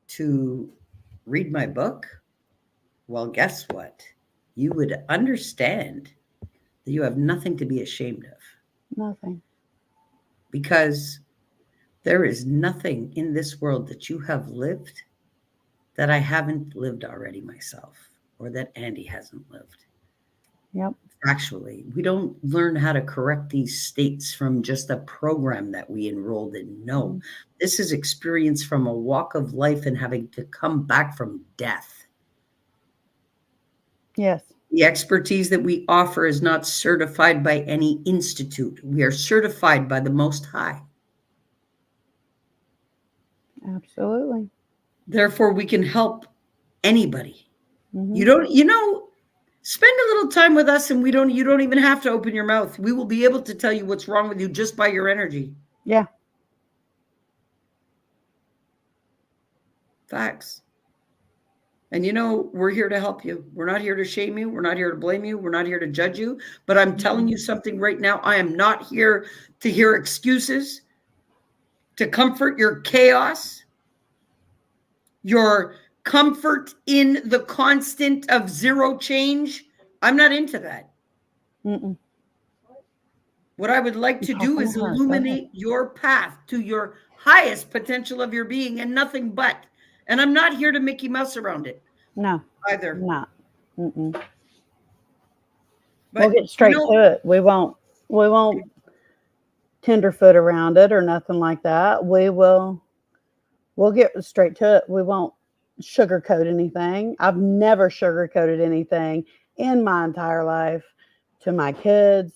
to read my book, well, guess what? You would understand that you have nothing to be ashamed of Nothing. because there is nothing in this world that you have lived that I haven't lived already myself or that Andy hasn't lived. Yep. Actually, we don't learn how to correct these states from just a program that we enrolled in. No, this is experience from a walk of life and having to come back from death. Yes. The expertise that we offer is not certified by any institute. We are certified by the Most High. Absolutely. Therefore, we can help anybody. Mm-hmm. You don't, you know, spend a little time with us and you don't even have to open your mouth. We will be able to tell you what's wrong with you just by your energy. Yeah. Facts. And we're here to help you. We're not here to shame you. We're not here to blame you. We're not here to judge you. But I'm telling you something right now. I am not here to hear excuses, to comfort your chaos, your comfort in the constant of zero change. I'm not into that. Mm-mm. What I would like I'm to do talking is to her. Go ahead. illuminate your path to your highest potential of your being and nothing but. And I'm not here to Mickey Mouse around it No, either. not. Mm-mm. We'll But get straight to it. We won't. We won't tenderfoot around it or nothing like that. We will. We'll get straight to it. We won't sugarcoat anything. I've never sugarcoated anything in my entire life to my kids.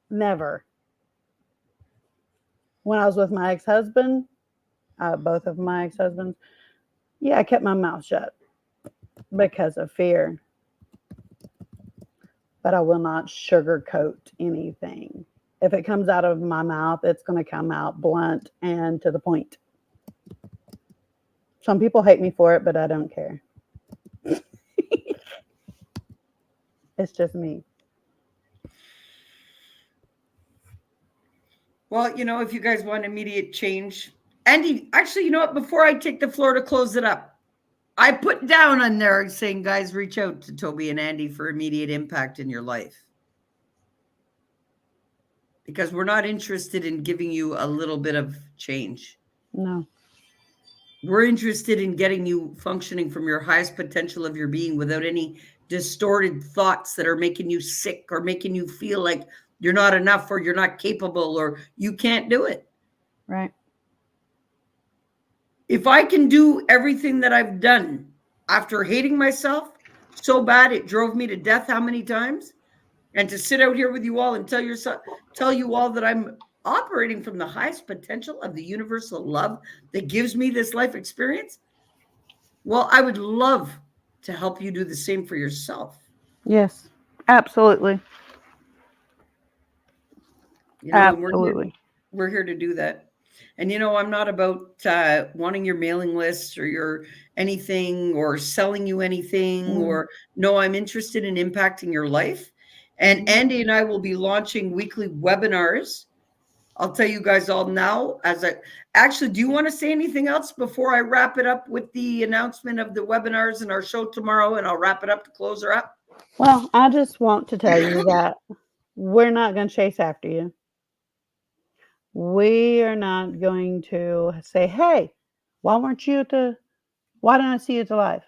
Never. When I was with my ex-husband, both of my ex-husbands, yeah, I kept my mouth shut because of fear, but I will not sugarcoat anything. If it comes out of my mouth, it's going to come out blunt and to the point. Some people hate me for it, but I don't care. It's just me. Well, if you guys want immediate change, Andy, actually, you know what? Before I take the floor to close it up, I put down on there saying, guys, reach out to Tobi and Andy for immediate impact in your life. Because we're not interested in giving you a little bit of change. No. We're interested in getting you functioning from your highest potential of your being without any distorted thoughts that are making you sick or making you feel like you're not enough or you're not capable or you can't do it. Right. If I can do everything that I've done after hating myself so bad it drove me to death how many times, and to sit out here with you all and tell you all that I'm operating from the highest potential of the universal love that gives me this life experience, well, I would love to help you do the same for yourself. Yes, absolutely. And Absolutely. we're here to do that. And I'm not about wanting your mailing list or your anything or selling you anything or no, I'm interested in impacting your life. And Andy and I will be launching weekly webinars. I'll tell you guys all now actually, do you want to say anything else before I wrap it up with the announcement of the webinars and our show tomorrow, and I'll wrap it up to close her up? Well, I just want to tell you that we're not going to chase after you. We are not going to say, hey, why didn't I see you at the live?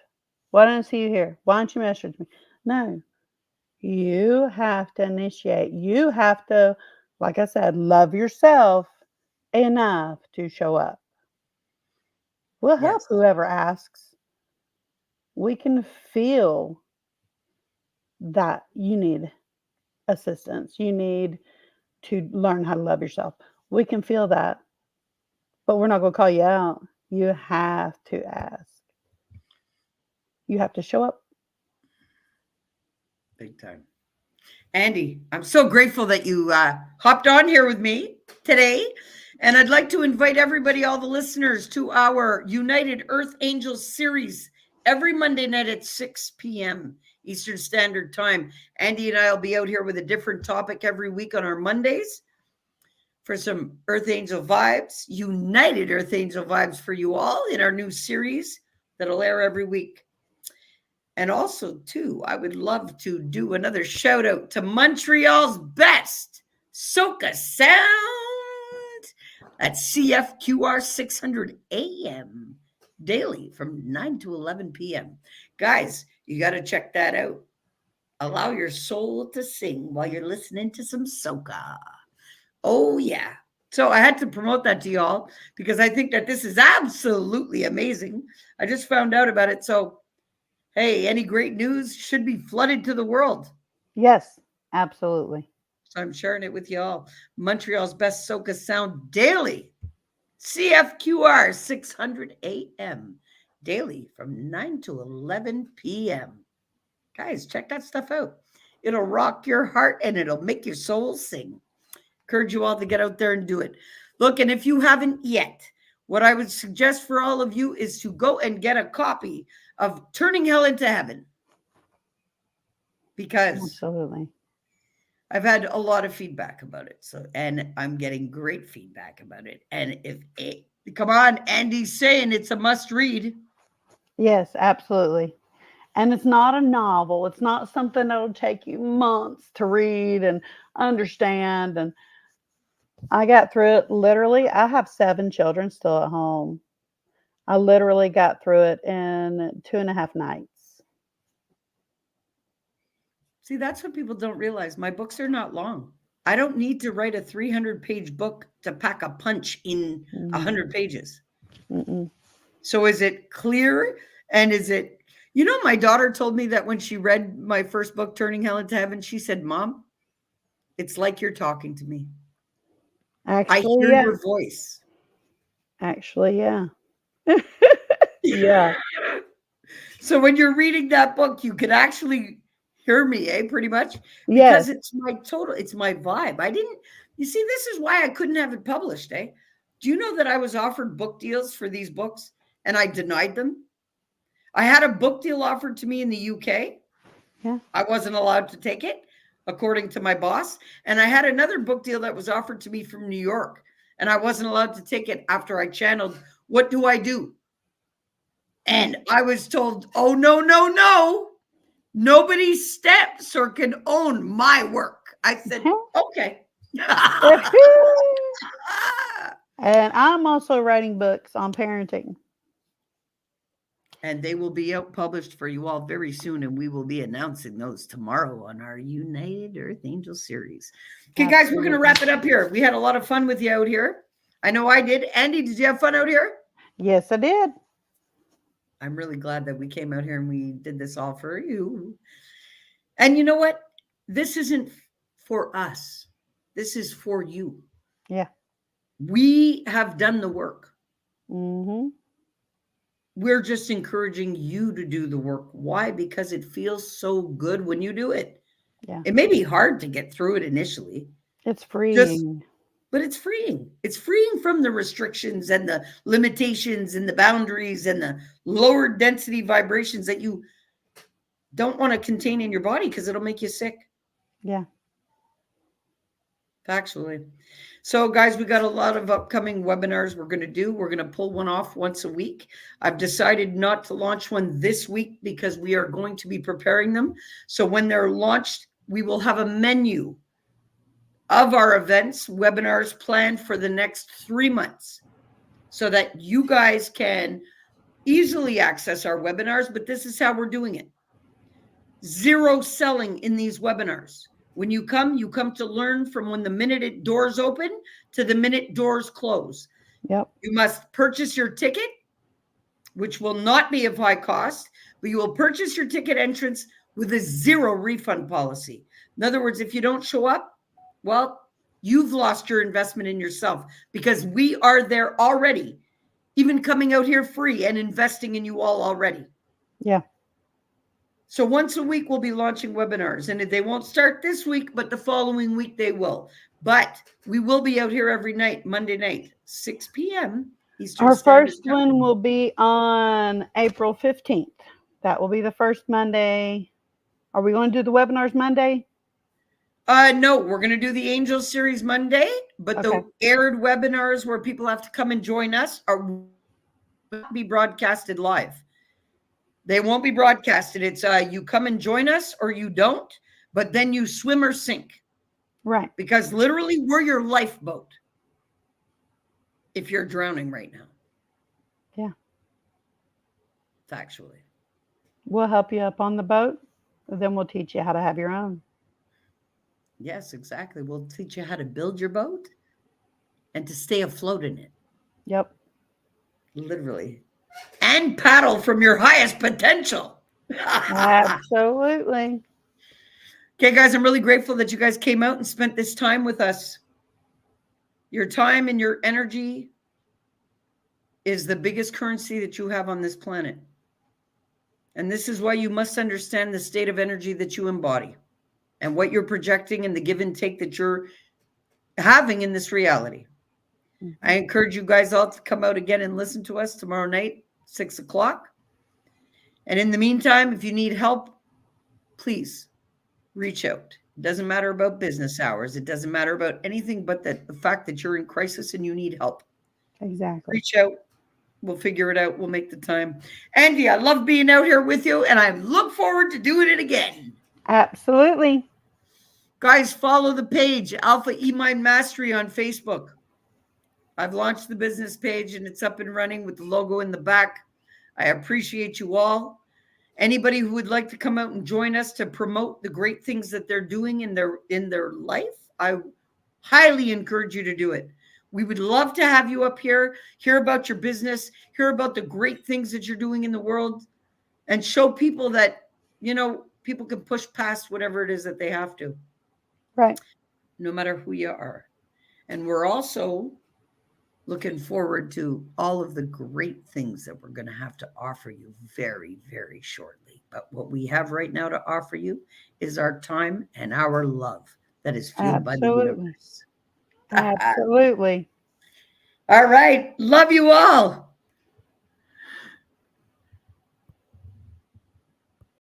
Why didn't I see you here? Why don't you message me? No, you have to initiate. You have to, like I said, love yourself enough to show up. We'll help whoever asks. We can feel that you need assistance. You need to learn how to love yourself. We can feel that, but we're not going to call you out. You have to ask. You have to show up. Big time. Andy, I'm so grateful that you hopped on here with me today. And I'd like to invite everybody, all the listeners, to our United Earth Angels series every Monday night at 6 p.m. Eastern Standard Time. Andy and I will be out here with a different topic every week on our Mondays for some Earth Angel vibes, United Earth Angel vibes for you all in our new series that'll air every week. And also, too, I would love to do another shout out to Montreal's best Soca Sound at CFQR 600 AM daily from 9 to 11 p.m. Guys, you got to check that out. Allow your soul to sing while you're listening to some soca. Oh, yeah. So I had to promote that to y'all because I think that this is absolutely amazing. I just found out about it. So, hey, any great news should be flooded to the world. Yes, absolutely. So I'm sharing it with y'all. Montreal's best soca sound daily. CFQR 600 AM daily from 9 to 11 p.m. Guys, check that stuff out. It'll rock your heart and it'll make your soul sing. Encourage you all to get out there and do it. Look, and if you haven't yet, what I would suggest for all of you is to go and get a copy of Turning Hell into Heaven. Because absolutely, I've had a lot of feedback about it. So, and I'm getting great feedback about it. And come on, Andy's saying it's a must read. Yes, absolutely. And it's not a novel. It's not something that'll take you months to read and understand. And I got through it literally. I have 7 children still at home. I literally got through it in 2.5 nights. See, that's what people don't realize. My books are not long. I don't need to write a 300-page book to pack a punch in 100 pages. Mm-mm. So is it clear? And is it, my daughter told me that when she read my first book, Turning Hell into Heaven, she said, Mom, it's like you're talking to me. I Actually, hear yeah. your voice. Actually, yeah. Yeah. So when you're reading that book, you can actually hear me, pretty much, Yes. because it's my vibe. You see, this is why I couldn't have it published, eh? Do you know that I was offered book deals for these books and I denied them? I had a book deal offered to me in the UK. Yeah. I wasn't allowed to take it, according to my boss. And I had another book deal that was offered to me from New York, and I wasn't allowed to take it after I channeled, what do I do? And I was told, oh, no, no, no. Nobody steps or can own my work. I said, okay. And I'm also writing books on parenting. And they will be out published for you all very soon, and we will be announcing those tomorrow on our United Earth Angel series. Okay, guys, we're going to wrap it up here. We had a lot of fun with you out here. I know I did. Andy, did you have fun out here? Yes, I did. I'm really glad that we came out here and we did this all for you. And you know what? This isn't for us. This is for you. Yeah. We have done the work. Mm-hmm. We're just encouraging you to do the work. Why? Because it feels so good when you do it. Yeah. It may be hard to get through it initially. It's freeing. But it's freeing. It's freeing from the restrictions and the limitations and the boundaries and the lower density vibrations that you don't want to contain in your body because it'll make you sick. Yeah. Factually. So, guys, we got a lot of upcoming webinars we're going to do. We're going to pull one off once a week. I've decided not to launch one this week because we are going to be preparing them. So when they're launched, we will have a menu of our events, webinars planned for the next 3 months so that you guys can easily access our webinars. But this is how we're doing it. Zero selling in these webinars. When you come to learn from when the minute doors open to the minute doors close. Yep. You must purchase your ticket, which will not be of high cost, but you will purchase your ticket entrance with a zero refund policy. In other words, if you don't show up, well, you've lost your investment in yourself because we are there already, even coming out here free and investing in you all already. Yeah. So once a week, we'll be launching webinars, and they won't start this week, but the following week they will. But we will be out here every night, Monday night, 6 p.m. Eastern Our Standard first Time. one will be on April 15th. That will be the first Monday. Are we going to do the webinars Monday? No, we're going to do the Angel Series Monday, but the aired webinars where people have to come and join us will not be broadcasted live. They won't be broadcasted. It's you come and join us or you don't, but then you swim or sink. Right. Because literally we're your lifeboat if you're drowning right now. Yeah. Factually. We'll help you up on the boat. Then we'll teach you how to have your own. Yes, exactly. We'll teach you how to build your boat and to stay afloat in it. Yep. Literally. And paddle from your highest potential. Absolutely. Okay, guys, I'm really grateful that you guys came out and spent this time with us. Your time and your energy is the biggest currency that you have on this planet. And this is why you must understand the state of energy that you embody and what you're projecting and the give and take that you're having in this reality. Mm-hmm. I encourage you guys all to come out again and listen to us tomorrow night, 6 o'clock. And in the meantime, if you need help, please reach out. It doesn't matter about business hours. It doesn't matter about anything but the fact that you're in crisis and you need help. Exactly. Reach out. We'll figure it out. We'll make the time. Andy, I love being out here with you, and I look forward to doing it again. Absolutely. Guys, follow the page, Alpha E-Mind Mastery on Facebook. I've launched the business page, and it's up and running with the logo in the back. I appreciate you all. Anybody who would like to come out and join us to promote the great things that they're doing in their life, I highly encourage you to do it. We would love to have you up here, hear about your business, hear about the great things that you're doing in the world, and show people that, people can push past whatever it is that they have to, Right. no matter who you are. And we're also looking forward to all of the great things that we're going to have to offer you very, very shortly. But what we have right now to offer you is our time and our love that is fueled by the Absolutely. universe. Absolutely. All right. Love you all.